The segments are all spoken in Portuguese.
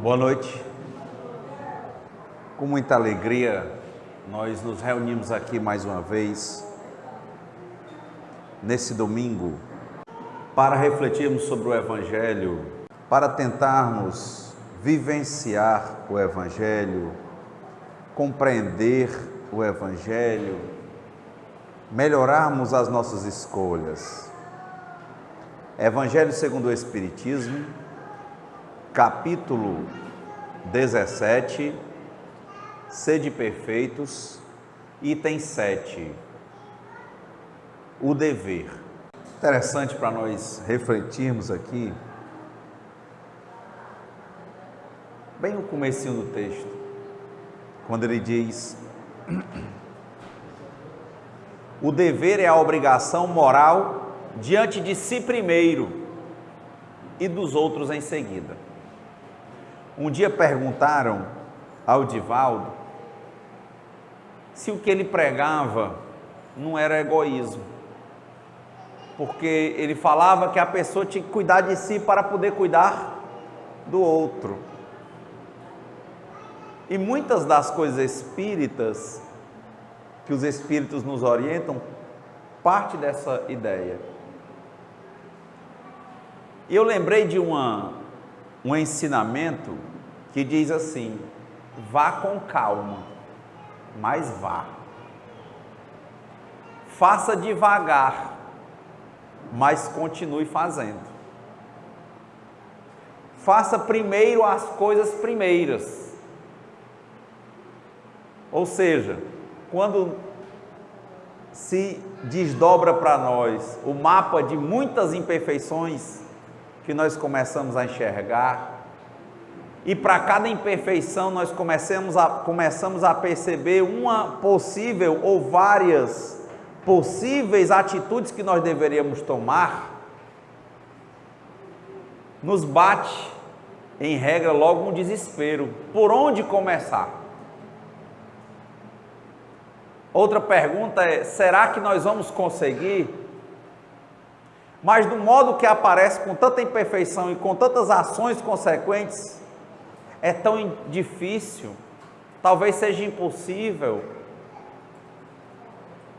Boa noite. Com muita alegria, nós nos reunimos aqui mais uma vez, nesse domingo, para refletirmos sobre o Evangelho, para tentarmos vivenciar o Evangelho, compreender o Evangelho, melhorarmos as nossas escolhas. Evangelho segundo o Espiritismo, capítulo 17, Sede perfeitos, item 7, o dever. Interessante para nós refletirmos aqui, bem no comecinho do texto, quando ele diz: o dever é a obrigação moral diante de si primeiro e dos outros em seguida. Um dia perguntaram ao Divaldo se o que ele pregava não era egoísmo, porque ele falava que a pessoa tinha que cuidar de si para poder cuidar do outro. E muitas das coisas espíritas que os espíritos nos orientam parte dessa ideia. E eu lembrei de um ensinamento que diz assim: vá com calma, mas vá. Faça devagar, mas continue fazendo. Faça primeiro as coisas primeiras. Ou seja, quando se desdobra para nós o mapa de muitas imperfeições que nós começamos a enxergar, e para cada imperfeição nós começamos a perceber uma possível ou várias possíveis atitudes que nós deveríamos tomar, nos bate, em regra, logo um desespero. Por onde começar? Outra pergunta é: será que nós vamos conseguir? Mas do modo que aparece com tanta imperfeição e com tantas ações consequentes, é tão difícil, talvez seja impossível,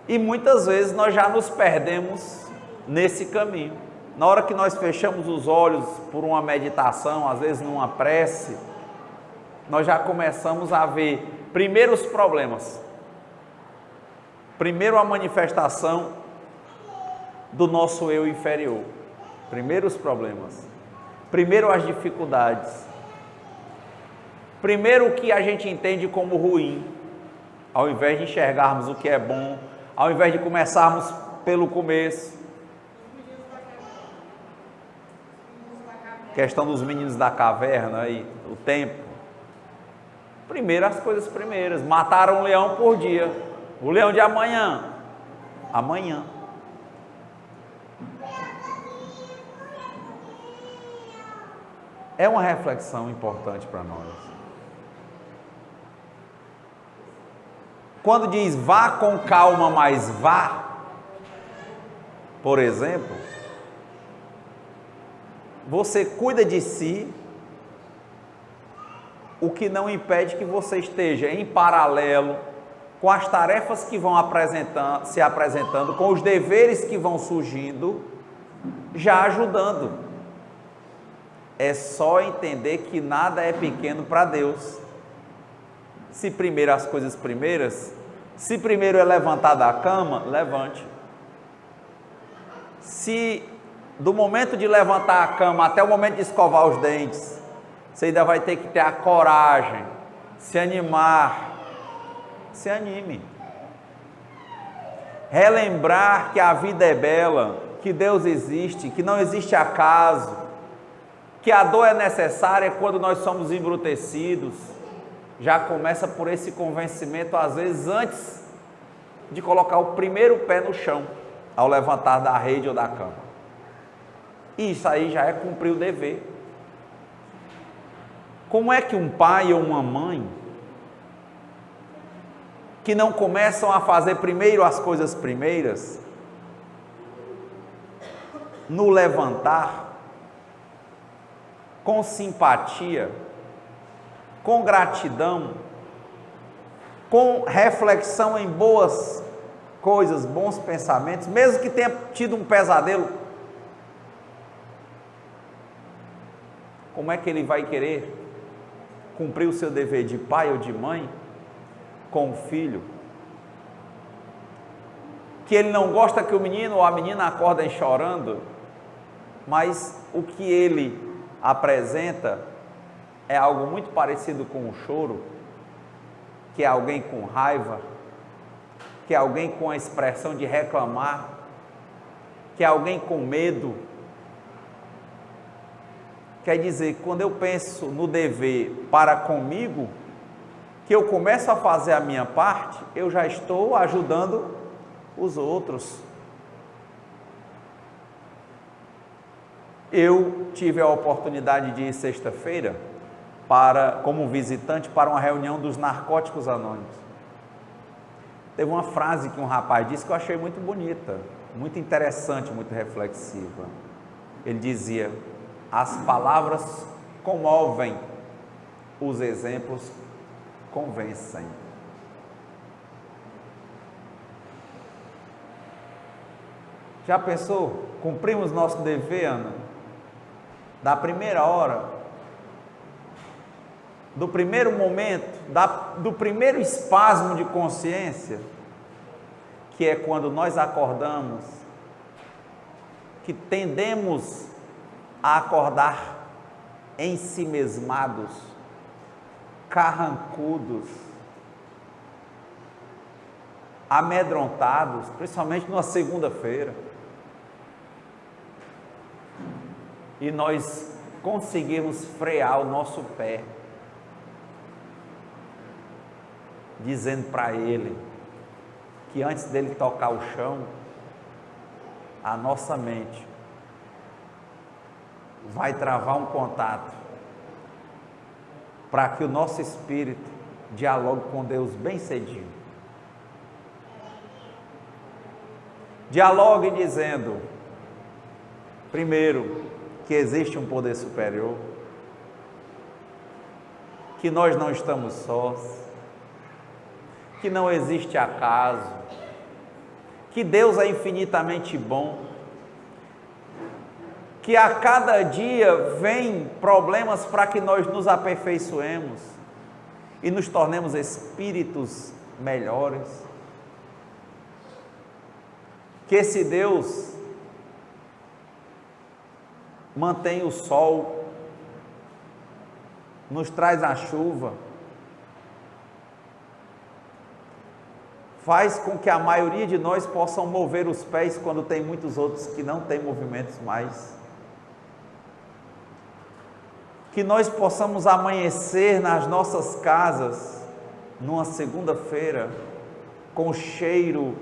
e muitas vezes nós já nos perdemos nesse caminho. Na hora que nós fechamos os olhos por uma meditação, às vezes numa prece, nós já começamos a ver primeiro os problemas, primeiro a manifestação do nosso eu inferior, primeiro os problemas, primeiro as dificuldades, primeiro o que a gente entende como ruim, ao invés de enxergarmos o que é bom, ao invés de começarmos pelo começo. Questão dos meninos da caverna aí, o tempo. Primeiro as coisas primeiras. Mataram um leão por dia. O leão de amanhã. Amanhã. É uma reflexão importante para nós. Quando diz vá com calma, mas vá, por exemplo, você cuida de si, o que não impede que você esteja em paralelo com as tarefas que vão se apresentando, com os deveres que vão surgindo, já ajudando. É só entender que nada é pequeno para Deus. Se primeiro as coisas primeiras, se primeiro é levantar da cama, levante. Se do momento de levantar a cama até o momento de escovar os dentes, você ainda vai ter que ter a coragem, se animar, se anime. Relembrar que a vida é bela, que Deus existe, que não existe acaso, que a dor é necessária quando nós somos embrutecidos. Já começa por esse convencimento, às vezes antes de colocar o primeiro pé no chão, ao levantar da rede ou da cama. Isso aí já é cumprir o dever. Como é que um pai ou uma mãe que não começam a fazer primeiro as coisas primeiras, no levantar, com simpatia, com gratidão, com reflexão em boas coisas, bons pensamentos, mesmo que tenha tido um pesadelo, como é que ele vai querer cumprir o seu dever de pai ou de mãe com o filho? Que ele não gosta que o menino ou a menina acordem chorando, mas o que ele apresenta é algo muito parecido com o choro, que é alguém com raiva, que é alguém com a expressão de reclamar, que é alguém com medo. Quer dizer, quando eu penso no dever para comigo, que eu começo a fazer a minha parte, eu já estou ajudando os outros. Eu tive a oportunidade de ir sexta-feira como visitante para uma reunião dos Narcóticos Anônimos. Teve uma frase que um rapaz disse que eu achei muito bonita, muito interessante, muito reflexiva. Ele dizia: as palavras comovem, os exemplos convencem. Já pensou? Cumprimos nosso dever, Ana? Da primeira hora, do primeiro momento, do primeiro espasmo de consciência, que é quando nós acordamos, que tendemos a acordar ensimesmados, carrancudos, amedrontados, principalmente numa segunda-feira, e nós conseguimos frear o nosso pé, dizendo para ele que antes dele tocar o chão, a nossa mente vai travar um contato para que o nosso espírito dialogue com Deus bem cedinho. Dialogue dizendo, primeiro, que existe um poder superior, que nós não estamos sós, que não existe acaso, que Deus é infinitamente bom, que a cada dia vem problemas para que nós nos aperfeiçoemos e nos tornemos espíritos melhores, que esse Deus mantém o sol, nos traz a chuva, faz com que a maioria de nós possam mover os pés quando tem muitos outros que não têm movimentos mais. Que nós possamos amanhecer nas nossas casas, numa segunda-feira, com o cheiro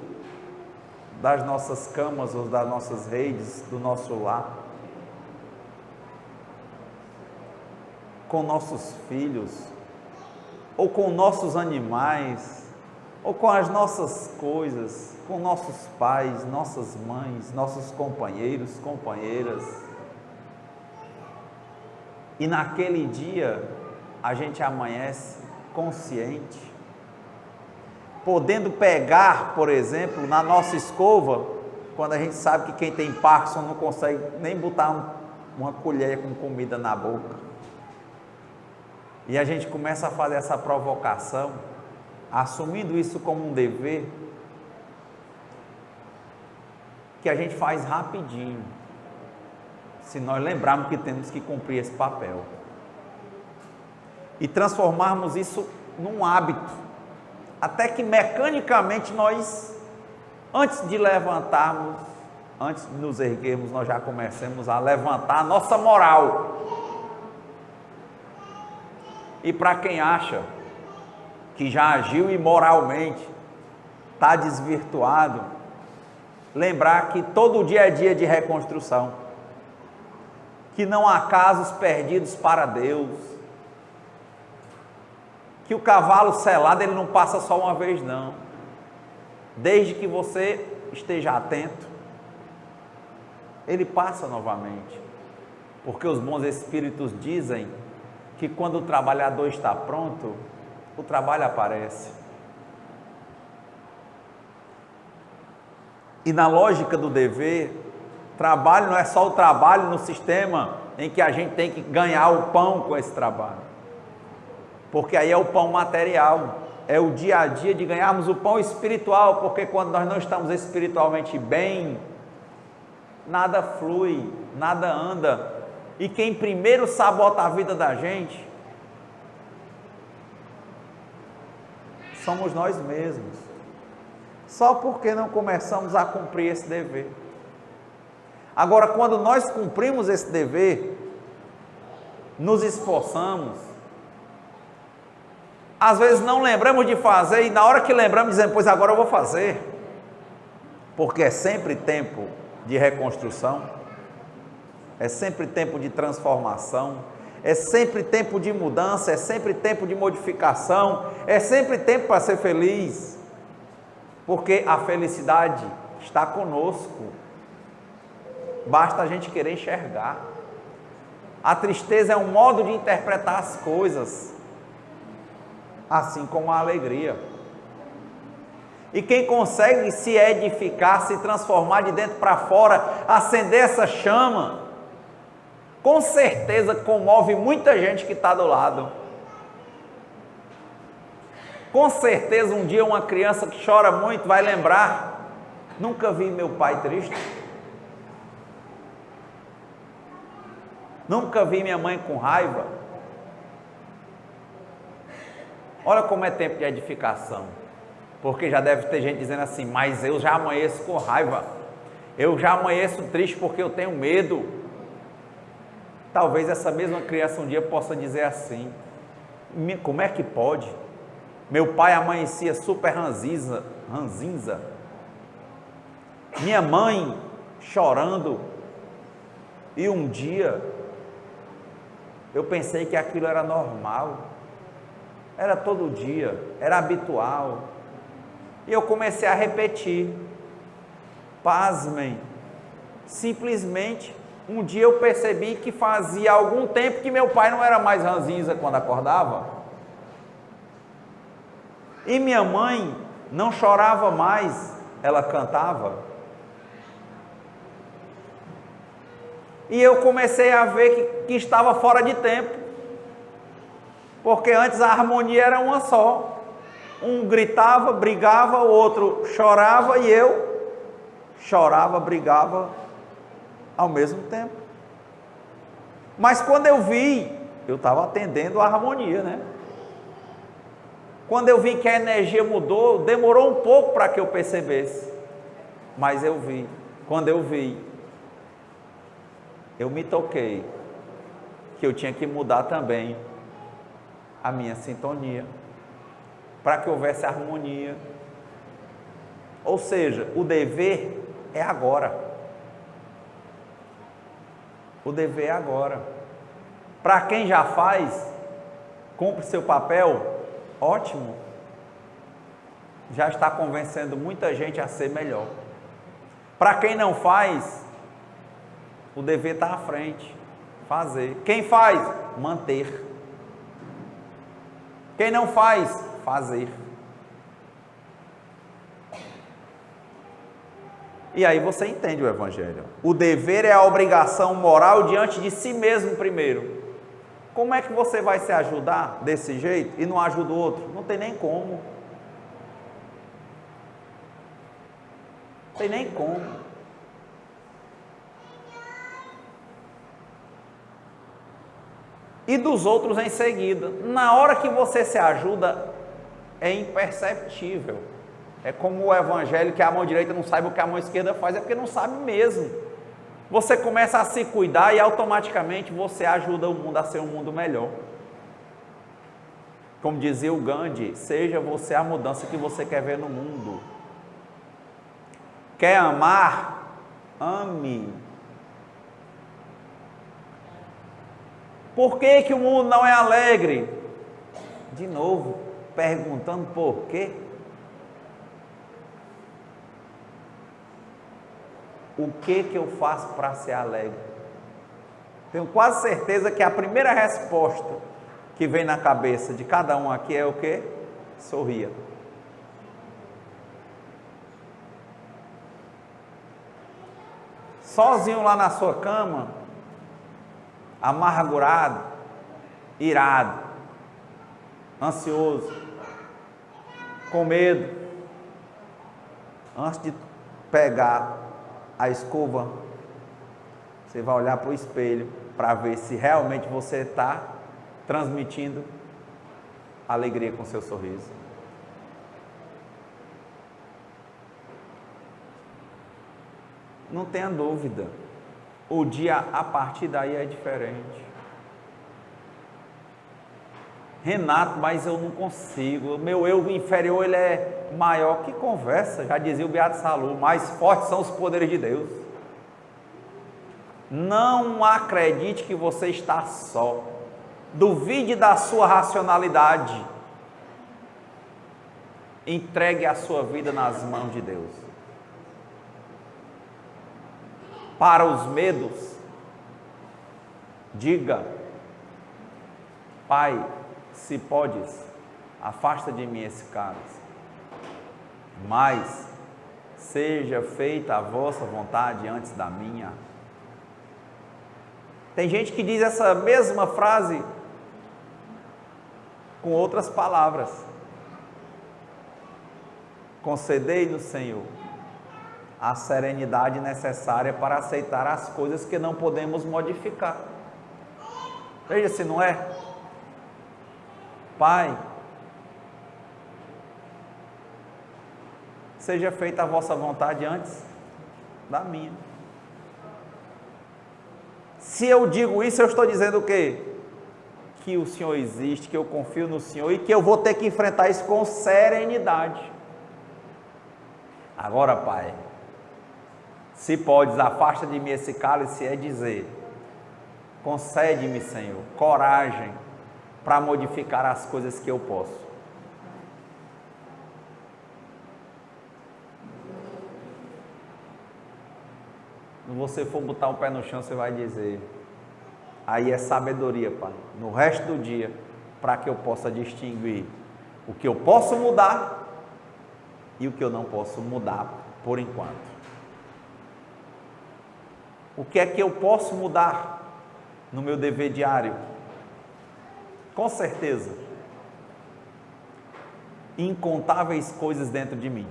das nossas camas ou das nossas redes, do nosso lar, com nossos filhos, ou com nossos animais, ou com as nossas coisas, com nossos pais, nossas mães, nossos companheiros, companheiras. E naquele dia, a gente amanhece consciente, podendo pegar, por exemplo, na nossa escova, quando a gente sabe que quem tem Parkinson não consegue nem botar uma colher com comida na boca. E a gente começa a fazer essa provocação, assumindo isso como um dever, que a gente faz rapidinho, se nós lembrarmos que temos que cumprir esse papel. E transformarmos isso num hábito, até que mecanicamente nós, antes de levantarmos, antes de nos erguermos, nós já comecemos a levantar a nossa moral. E para quem acha que já agiu imoralmente, está desvirtuado, lembrar que todo dia é dia de reconstrução, que não há casos perdidos para Deus, que o cavalo selado ele não passa só uma vez não, desde que você esteja atento, ele passa novamente, porque os bons espíritos dizem que quando o trabalhador está pronto, o trabalho aparece. E na lógica do dever, trabalho não é só o trabalho no sistema em que a gente tem que ganhar o pão com esse trabalho. Porque aí é o pão material, é o dia a dia de ganharmos o pão espiritual, porque quando nós não estamos espiritualmente bem, nada flui, nada anda. E quem primeiro sabota a vida da gente somos nós mesmos. Só porque não começamos a cumprir esse dever. Agora, quando nós cumprimos esse dever, nos esforçamos, às vezes não lembramos de fazer, e na hora que lembramos dizemos, pois agora eu vou fazer, porque é sempre tempo de reconstrução, é sempre tempo de transformação, é sempre tempo de mudança, é sempre tempo de modificação, é sempre tempo para ser feliz, porque a felicidade está conosco, basta a gente querer enxergar. A tristeza é um modo de interpretar as coisas, assim como a alegria. E quem consegue se edificar, se transformar de dentro para fora, acender essa chama, com certeza comove muita gente que está do lado. Com certeza um dia uma criança que chora muito vai lembrar, nunca vi meu pai triste, nunca vi minha mãe com raiva. Olha como é tempo de edificação, porque já deve ter gente dizendo assim, mas eu já amanheço com raiva, eu já amanheço triste porque eu tenho medo. Talvez essa mesma criança um dia possa dizer assim, como é que pode? Meu pai amanhecia super ranzinza, minha mãe chorando, e um dia eu pensei que aquilo era normal, era todo dia, era habitual, e eu comecei a repetir. Pasmem, simplesmente um dia eu percebi que fazia algum tempo que meu pai não era mais ranzinza quando acordava, e minha mãe não chorava mais, ela cantava. E eu comecei a ver que estava fora de tempo, porque antes a harmonia era uma só, um gritava, brigava, o outro chorava e eu chorava, brigava ao mesmo tempo. Mas quando eu vi, eu estava atendendo a harmonia, né? Quando eu vi que a energia mudou, demorou um pouco para que eu percebesse, mas eu vi. Quando eu vi, eu me toquei que eu tinha que mudar também a minha sintonia, para que houvesse harmonia. Ou seja, o dever é agora. O dever é agora. Para quem já faz, cumpre seu papel, ótimo. Já está convencendo muita gente a ser melhor. Para quem não faz, o dever está à frente, fazer. Quem faz? Manter. Quem não faz? Fazer. E aí você entende o Evangelho. O dever é a obrigação moral diante de si mesmo primeiro. Como é que você vai se ajudar desse jeito e não ajuda o outro? Não tem nem como. Não tem nem como. E dos outros em seguida. Na hora que você se ajuda, é imperceptível. É como o evangelho, que a mão direita não sabe o que a mão esquerda faz, é porque não sabe mesmo. Você começa a se cuidar e automaticamente você ajuda o mundo a ser um mundo melhor. Como dizia o Gandhi, seja você a mudança que você quer ver no mundo. Quer amar? Ame. Por que o mundo não é alegre? De novo, perguntando por quê? O que eu faço para ser alegre? Tenho quase certeza que a primeira resposta que vem na cabeça de cada um aqui é o quê? Sorria. Sozinho lá na sua cama, amargurado, irado, ansioso, com medo, antes de pegar a escova, você vai olhar para o espelho para ver se realmente você está transmitindo alegria com seu sorriso. Não tenha dúvida, o dia a partir daí é diferente. Renato, mas eu não consigo, o meu eu inferior ele é maior. Que conversa, já dizia o Beato Salu, mais fortes são os poderes de Deus. Não acredite que você está só, duvide da sua racionalidade, entregue a sua vida nas mãos de Deus. Para os medos, diga: Pai, se podes, afasta de mim esse cálice, mas seja feita a vossa vontade antes da minha. Tem gente que diz essa mesma frase com outras palavras. Concedei-nos, Senhor, a serenidade necessária para aceitar as coisas que não podemos modificar. Veja se não é. Pai, seja feita a vossa vontade antes da minha. Se eu digo isso, eu estou dizendo o quê? Que o Senhor existe, que eu confio no Senhor e que eu vou ter que enfrentar isso com serenidade. Agora, Pai, se podes, afasta de mim esse cálice, é dizer: concede-me, Senhor, coragem para modificar as coisas que eu posso. Quando você for botar o pé no chão, você vai dizer: aí é sabedoria, Pai, no resto do dia, para que eu possa distinguir o que eu posso mudar e o que eu não posso mudar por enquanto. O que é que eu posso mudar no meu dever diário? Com certeza, incontáveis coisas dentro de mim.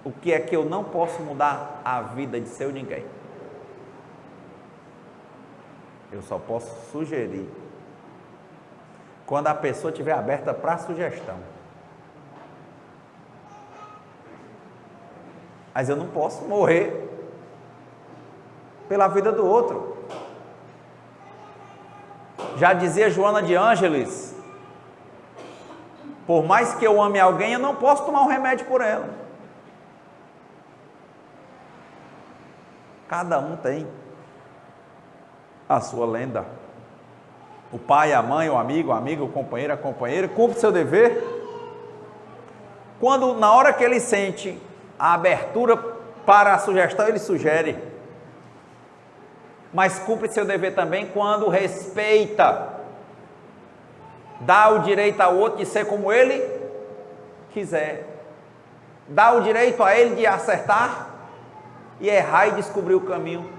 O que é que eu não posso mudar? A vida de seu ninguém. Eu só posso sugerir quando a pessoa estiver aberta para a sugestão. Mas eu não posso morrer pela vida do outro. Já dizia Joana de Ângeles: por mais que eu ame alguém, eu não posso tomar um remédio por ela. Cada um tem a sua lenda. O pai, a mãe, o amigo, a amiga, o companheiro, a companheira, cumpre seu dever. Quando, na hora que ele sente a abertura para a sugestão, ele sugere. Mas cumpre seu dever também quando respeita, dá o direito ao outro de ser como ele quiser, dá o direito a ele de acertar e errar e descobrir o caminho.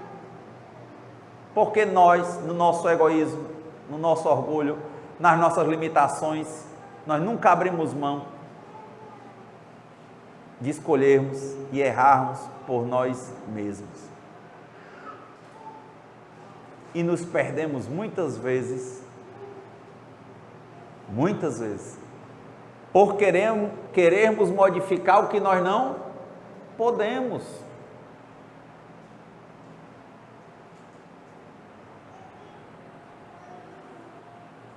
Porque nós, no nosso egoísmo, no nosso orgulho, nas nossas limitações, nós nunca abrimos mão de escolhermos e errarmos por nós mesmos. E nos perdemos muitas vezes, por querermos modificar o que nós não podemos.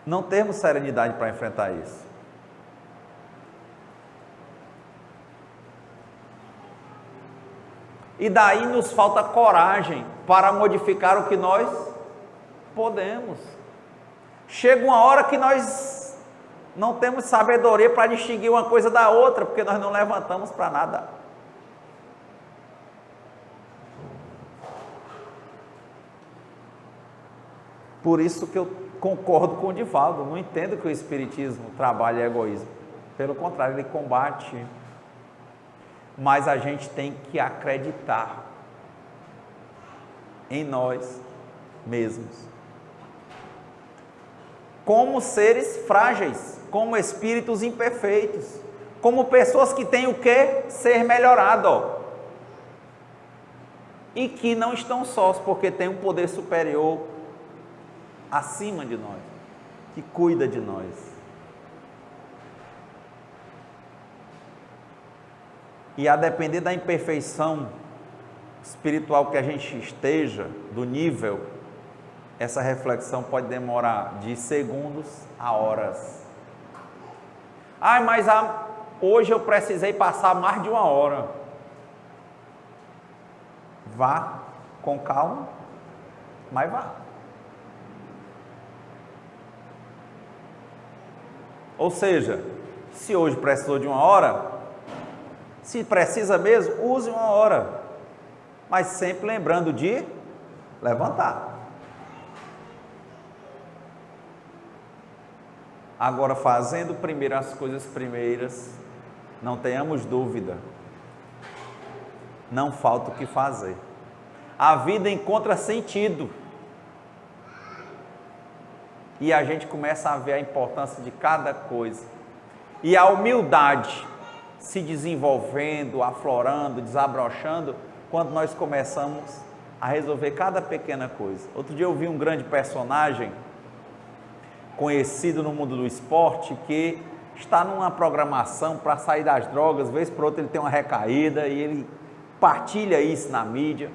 Não temos serenidade para enfrentar isso. E daí nos falta coragem para modificar o que nós podemos. Chega uma hora que nós não temos sabedoria para distinguir uma coisa da outra, porque nós não levantamos para nada. Por isso que eu concordo com o Divaldo, não entendo que o Espiritismo trabalha egoísmo. Pelo contrário, ele combate. Mas a gente tem que acreditar em nós mesmos. Como seres frágeis, como espíritos imperfeitos, como pessoas que têm o que ser melhorado. E que não estão sós, porque tem um poder superior acima de nós, que cuida de nós. E a depender da imperfeição espiritual que a gente esteja, do nível, essa reflexão pode demorar de segundos a horas. Mas hoje eu precisei passar mais de 1 hora. Vá com calma, mas vá. Ou seja, se hoje precisou de 1 hora, se precisa mesmo, use 1 hora, mas sempre lembrando de levantar. Agora, fazendo primeiro as coisas primeiras, não tenhamos dúvida, não falta o que fazer. A vida encontra sentido. E a gente começa a ver a importância de cada coisa. E a humildade se desenvolvendo, aflorando, desabrochando, quando nós começamos a resolver cada pequena coisa. Outro dia eu vi um grande personagem, conhecido no mundo do esporte, que está numa programação para sair das drogas, vez por outra ele tem uma recaída, e ele partilha isso na mídia,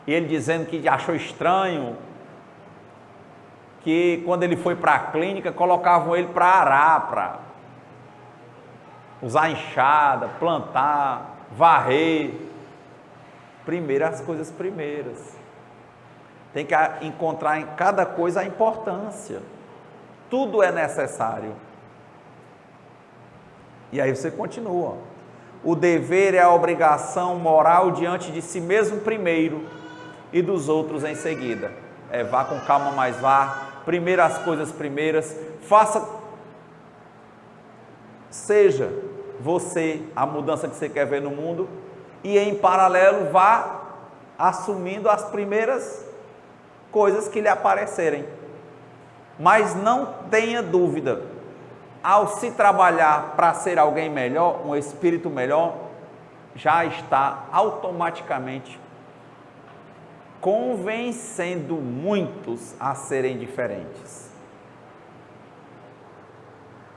e ele dizendo que achou estranho, que quando ele foi para a clínica, colocavam ele para arar, para usar enxada, plantar, varrer. Primeiro as coisas primeiras. Tem que encontrar em cada coisa a importância. Tudo é necessário. E aí você continua. O dever é a obrigação moral diante de si mesmo primeiro e dos outros em seguida. Vá com calma, mas vá. Primeiro as coisas primeiras. Seja você a mudança que você quer ver no mundo, e em paralelo vá assumindo as primeiras coisas que lhe aparecerem. Mas não tenha dúvida, ao se trabalhar para ser alguém melhor, um espírito melhor, já está automaticamente convencendo muitos a serem diferentes.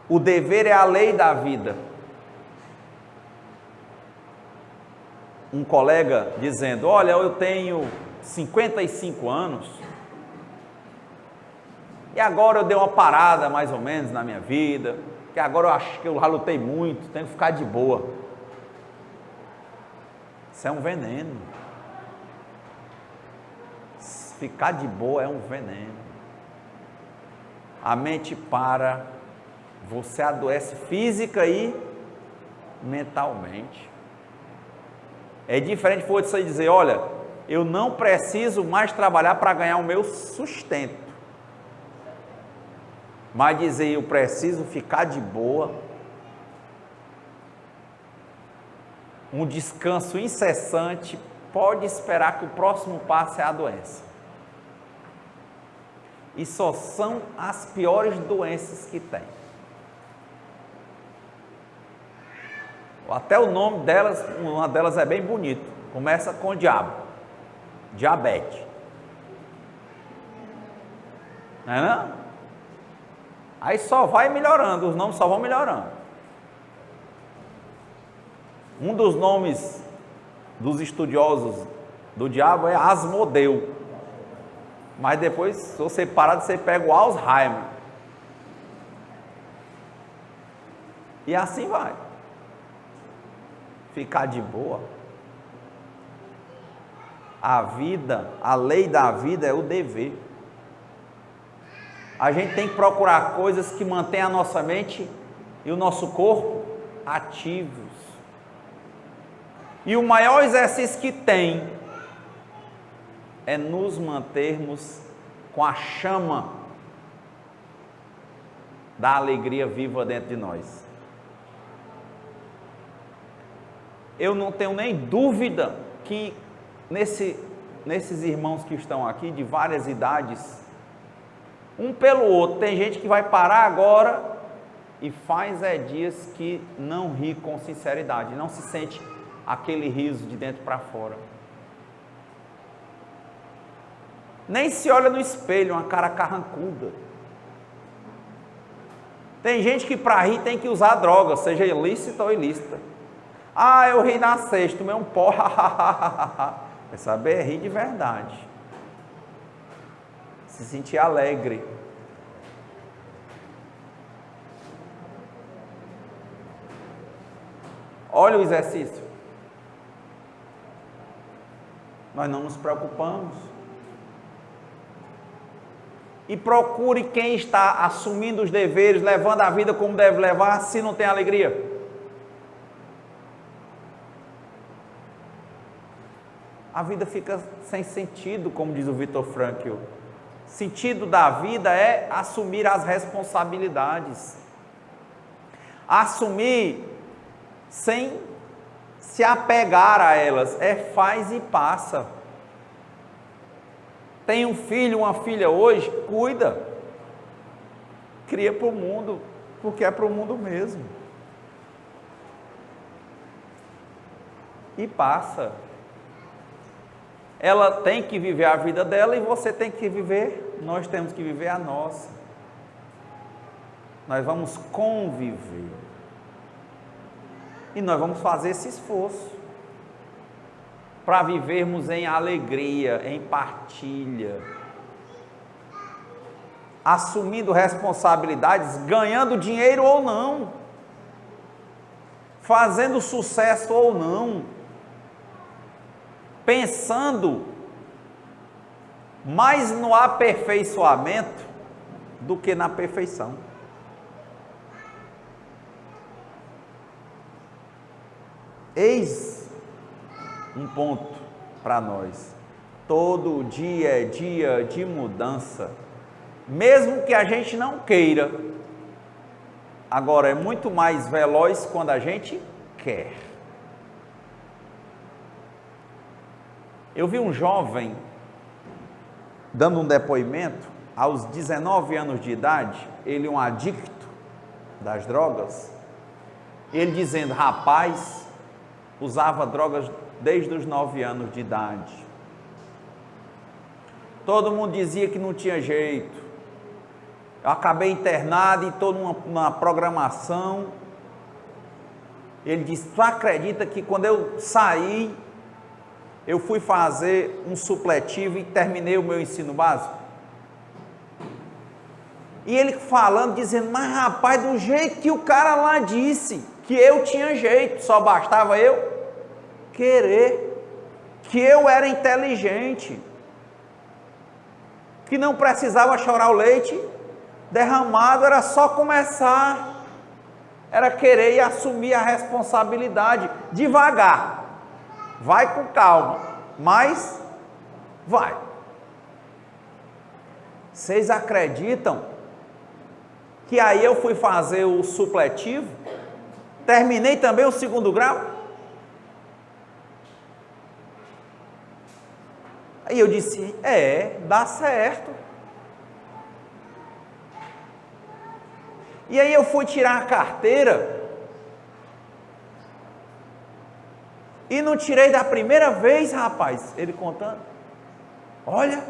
O dever é a lei da vida. Um colega dizendo: olha, eu tenho 55 anos e agora eu dei uma parada mais ou menos na minha vida, que agora eu acho que eu já lutei muito, tenho que ficar de boa. Isso é um veneno. Ficar de boa é um veneno. A mente para, você adoece física e mentalmente. É diferente de você dizer: olha, eu não preciso mais trabalhar para ganhar o meu sustento, mas dizer eu preciso ficar de boa, um descanso incessante, pode esperar que o próximo passo é a doença. E só são as piores doenças que tem. Até o nome delas, uma delas é bem bonito, começa com diabo, diabetes. Não é não? Aí só vai melhorando, os nomes só vão melhorando. Um dos nomes dos estudiosos do diabo é Asmodeu. Mas depois, se você parar, você pega o Alzheimer. E assim vai. Ficar de boa. A vida, a lei da vida é o dever. A gente tem que procurar coisas que mantenham a nossa mente e o nosso corpo ativos. E o maior exercício que tem é nos mantermos com a chama da alegria viva dentro de nós. Eu não tenho nem dúvida que nesses irmãos que estão aqui, de várias idades, um pelo outro, tem gente que vai parar agora e faz dias que não ri com sinceridade, não se sente aquele riso de dentro para fora. Nem se olha no espelho, uma cara carrancuda. Tem gente que para rir tem que usar droga, seja ilícita ou ilícita. Ah, eu ri na sexta, tomei um pó, é saber rir de verdade. Se sentir alegre. Olha o exercício. Nós não nos preocupamos. E procure quem está assumindo os deveres, levando a vida como deve levar, se não tem alegria. A vida fica sem sentido, como diz o Viktor Frankl. Sentido da vida é assumir as responsabilidades. Assumir sem se apegar a elas, faz e passa. Tem um filho, uma filha hoje, cuida. Cria para o mundo, porque é para o mundo mesmo. E passa. Ela tem que viver a vida dela e você tem que viver, nós temos que viver a nossa. Nós vamos conviver. E nós vamos fazer esse esforço para vivermos em alegria, em partilha, assumindo responsabilidades, ganhando dinheiro ou não, fazendo sucesso ou não, pensando mais no aperfeiçoamento do que na perfeição. Eis um ponto para nós. Todo dia é dia de mudança, mesmo que a gente não queira. Agora, é muito mais veloz quando a gente quer. Eu vi um jovem dando um depoimento, aos 19 anos de idade, ele um adicto das drogas, ele dizendo, rapaz, usava drogas desde os 9 anos de idade. Todo mundo dizia que não tinha jeito. Eu acabei internado e estou numa programação. Ele disse, tu acredita que quando eu saí, eu fui fazer um supletivo e terminei o meu ensino básico? E ele falando, dizendo, mas rapaz, do jeito que o cara lá disse, que eu tinha jeito, só bastava eu querer, que eu era inteligente, que não precisava chorar o leite derramado, era só começar, era querer e assumir a responsabilidade, devagar, vai com calma, mas vai. Vocês acreditam que aí eu fui fazer o supletivo, terminei também o 2º grau? Aí eu disse, dá certo. E aí eu fui tirar a carteira e não tirei da primeira vez, rapaz, ele contando. Olha.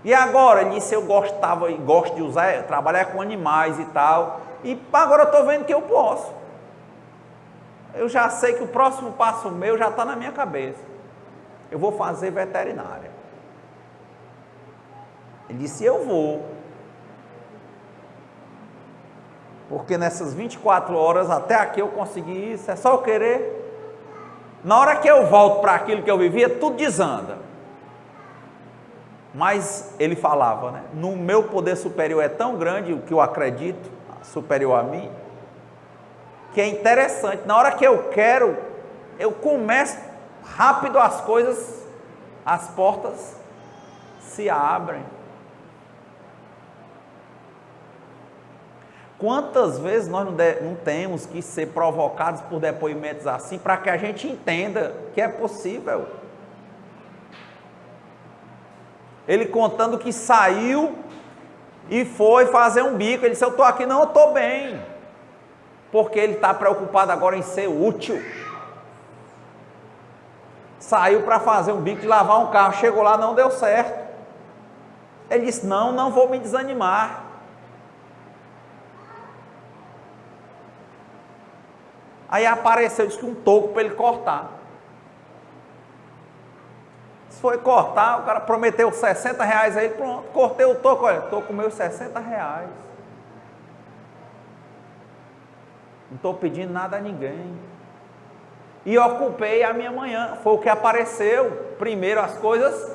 E agora, ele disse, eu gostava e gosto de usar, trabalhar com animais e tal, e agora eu estou vendo que eu posso. Eu já sei que o próximo passo meu já está na minha cabeça. Eu vou fazer veterinária. Ele disse, eu vou. Porque nessas 24 horas, até aqui eu consegui isso, é só eu querer. Na hora que eu volto para aquilo que eu vivia, tudo desanda. Mas ele falava, né? No meu poder superior é tão grande, o que eu acredito, superior a mim, que é interessante, na hora que eu quero, eu começo rápido as coisas as portas se abrem. Quantas vezes nós não temos que ser provocados por depoimentos assim, para que a gente entenda que é possível. Ele contando que saiu e foi fazer um bico. Ele disse: eu estou aqui, não, eu estou bem. Porque ele está preocupado agora em ser útil. Saiu para fazer um bico de lavar um carro, chegou lá, não deu certo. Ele disse: não vou me desanimar. Aí apareceu, disse que um toco para ele cortar. Se foi cortar, o cara prometeu 60 reais a ele, pronto, cortei o toco, olha, estou com meus 60 reais. Não estou pedindo nada a ninguém. E ocupei a minha manhã, foi o que apareceu. Primeiro as coisas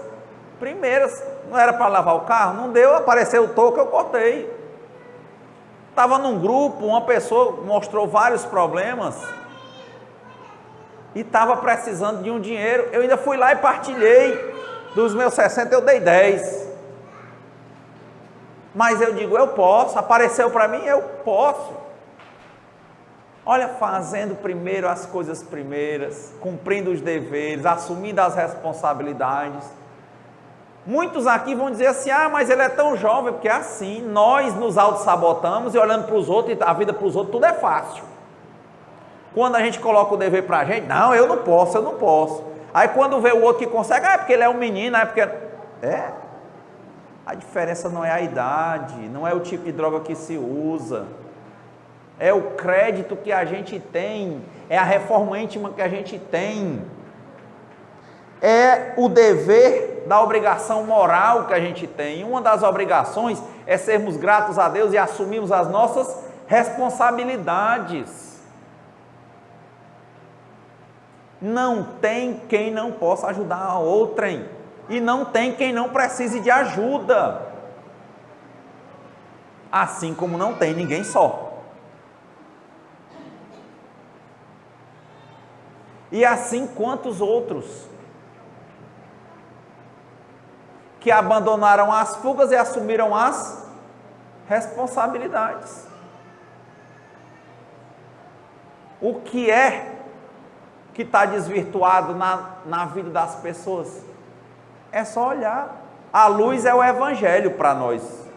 primeiras, não era para lavar o carro, não deu, apareceu o toco, eu cortei. Estava num grupo, uma pessoa mostrou vários problemas e estava precisando de um dinheiro, eu ainda fui lá e partilhei, dos meus 60 eu dei 10, mas eu digo, eu posso, apareceu para mim, eu posso. Olha, fazendo primeiro as coisas primeiras, cumprindo os deveres, assumindo as responsabilidades. Muitos aqui vão dizer assim: ah, mas ele é tão jovem, porque é assim, nós nos auto-sabotamos e olhando para os outros, e a vida para os outros tudo é fácil. Quando a gente coloca o dever para a gente, não, eu não posso. Aí quando vê o outro que consegue, é porque ele é um menino, é porque... a diferença não é a idade, não é o tipo de droga que se usa, é o crédito que a gente tem, é a reforma íntima que a gente tem, é o dever da obrigação moral que a gente tem. Uma das obrigações é sermos gratos a Deus e assumirmos as nossas responsabilidades. Não tem quem não possa ajudar a outrem, e não tem quem não precise de ajuda, assim como não tem ninguém só. E assim quantos outros que abandonaram as fugas e assumiram as responsabilidades. O que é que está desvirtuado na vida das pessoas? É só olhar. A luz é o Evangelho para nós.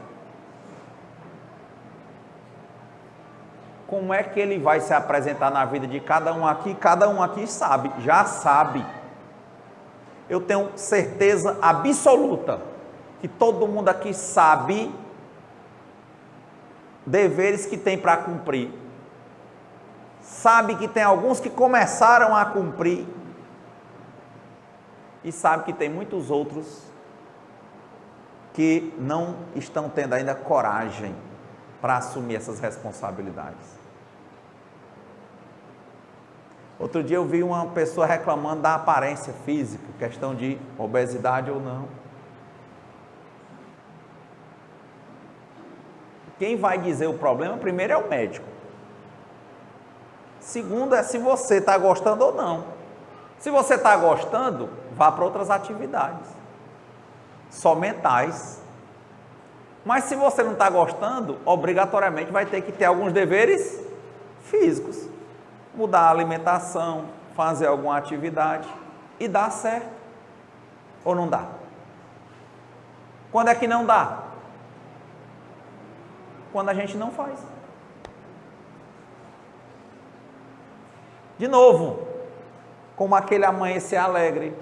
Como é que ele vai se apresentar na vida de cada um aqui? Cada um aqui sabe, já sabe. Eu tenho certeza absoluta que todo mundo aqui sabe deveres que tem para cumprir. Sabe que tem alguns que começaram a cumprir e sabe que tem muitos outros que não estão tendo ainda coragem para assumir essas responsabilidades. Outro dia eu vi uma pessoa reclamando da aparência física, questão de obesidade ou não. Quem vai dizer o problema primeiro é o médico. Segundo é se você está gostando ou não. Se você está gostando, vá para outras atividades, só mentais. Mas se você não está gostando, obrigatoriamente vai ter que ter alguns deveres físicos. Mudar a alimentação, fazer alguma atividade e dá certo. Ou não dá? Quando é que não dá? Quando a gente não faz. De novo, como aquele amanhecer alegre.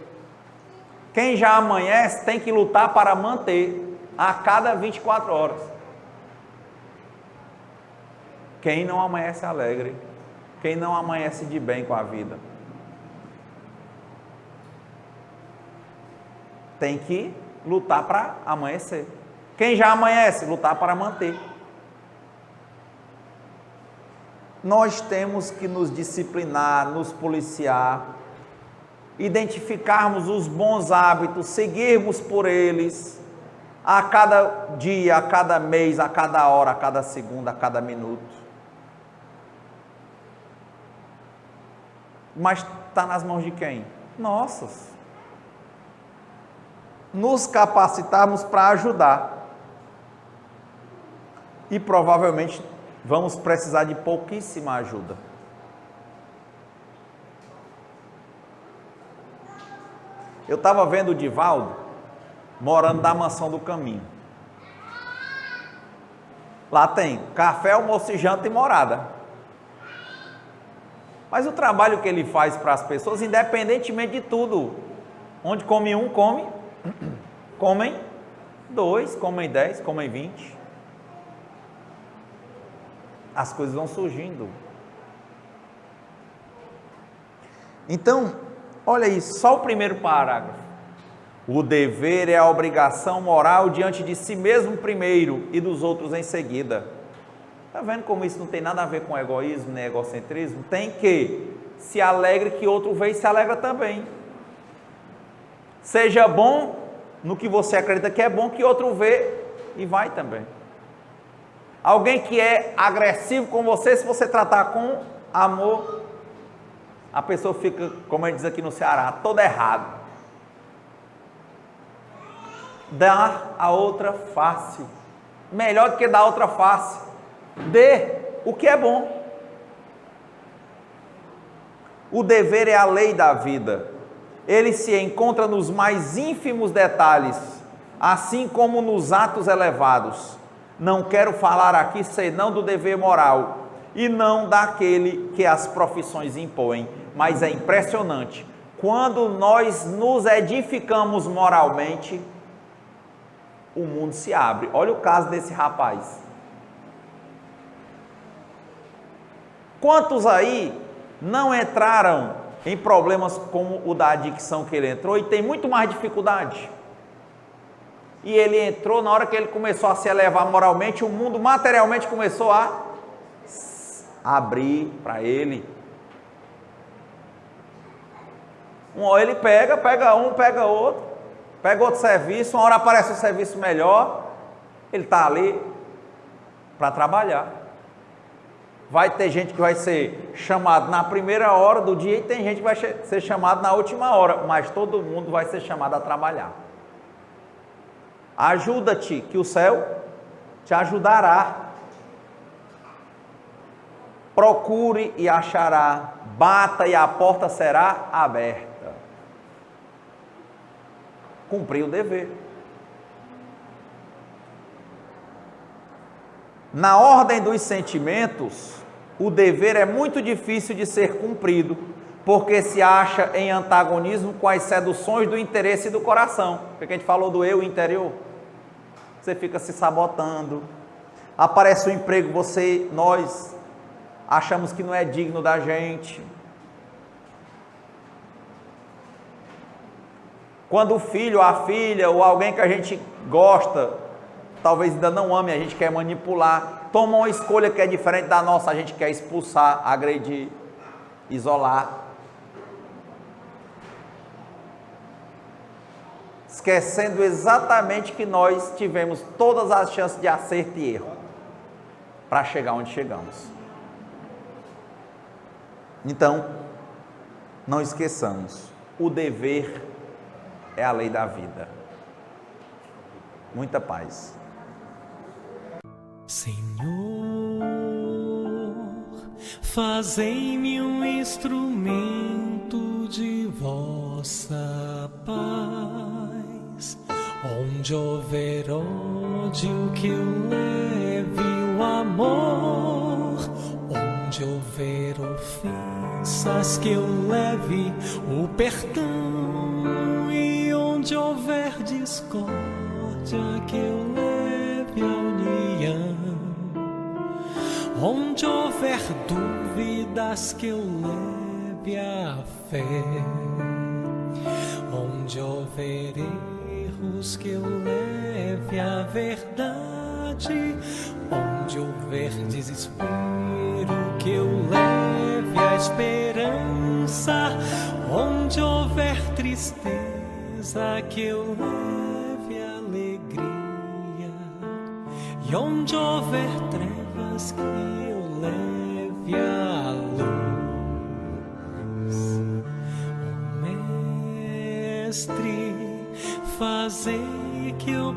Quem já amanhece tem que lutar para manter a cada 24 horas. Quem não amanhece alegre, quem não amanhece de bem com a vida, tem que lutar para amanhecer. Quem já amanhece, lutar para manter. Nós temos que nos disciplinar, nos policiar, identificarmos os bons hábitos, seguirmos por eles, a cada dia, a cada mês, a cada hora, a cada segundo, a cada minuto. Mas está nas mãos de quem? Nossas. nos capacitarmos para ajudar. E provavelmente vamos precisar de pouquíssima ajuda. Eu estava vendo o Divaldo morando na Mansão do Caminho. Lá tem café, almoço, janta e morada. Mas o trabalho que ele faz para as pessoas, independentemente de tudo, onde come um, comem 2, comem 10, comem 20. As coisas vão surgindo. Então, olha isso, só o primeiro parágrafo. O dever é a obrigação moral diante de si mesmo primeiro e dos outros em seguida. Está vendo como isso não tem nada a ver com egoísmo nem egocentrismo? Tem que se alegre que outro vê e se alegra também. Seja bom no que você acredita que é bom, que outro vê e vai também. Alguém que é agressivo com você, se você tratar com amor, a pessoa fica, como a gente diz aqui no Ceará, toda errada. Dar a outra face. Melhor do que dar outra face. Dê o que é bom. O dever é a lei da vida. Ele se encontra nos mais ínfimos detalhes, assim como nos atos elevados. Não quero falar aqui senão do dever moral, e não daquele que as profissões impõem, mas é impressionante. Quando nós nos edificamos moralmente, o mundo se abre. Olha o caso desse rapaz. Quantos aí não entraram em problemas como o da adicção que ele entrou e tem muito mais dificuldade? E ele entrou, na hora que ele começou a se elevar moralmente, o mundo materialmente começou a abrir para ele. Ele pega um, pega outro, pega outro serviço, uma hora aparece um serviço melhor, ele está ali para trabalhar. Vai ter gente que vai ser chamado na primeira hora do dia e tem gente que vai ser chamado na última hora, mas todo mundo vai ser chamado a trabalhar. Ajuda-te, que o céu te ajudará. Procure e achará, bata e a porta será aberta. Cumprir o dever. Na ordem dos sentimentos, o dever é muito difícil de ser cumprido, porque se acha em antagonismo com as seduções do interesse e do coração. Porque a gente falou do eu interior. Você fica se sabotando. Aparece um emprego, nós achamos que não é digno da gente. Quando o filho, a filha ou alguém que a gente gosta, talvez ainda não ame, a gente quer manipular, toma uma escolha que é diferente da nossa, a gente quer expulsar, agredir, isolar. Esquecendo exatamente que nós tivemos todas as chances de acerto e erro para chegar onde chegamos. Então, não esqueçamos, o dever é a lei da vida. Muita paz. Senhor, fazei-me um instrumento de vossa paz. Onde houver ódio, que eu leve o amor. Onde houver ofensas, que eu leve o perdão. E onde houver discórdia, que eu leve a união. Onde houver dúvidas, que eu leve a fé. Onde houver erros, que eu leve a verdade. Onde houver desespero, que eu leve a esperança. Onde houver tristeza, que eu leve a alegria. E onde houver trevas, que eu leve a luz. Oh, Mestre, fazer que eu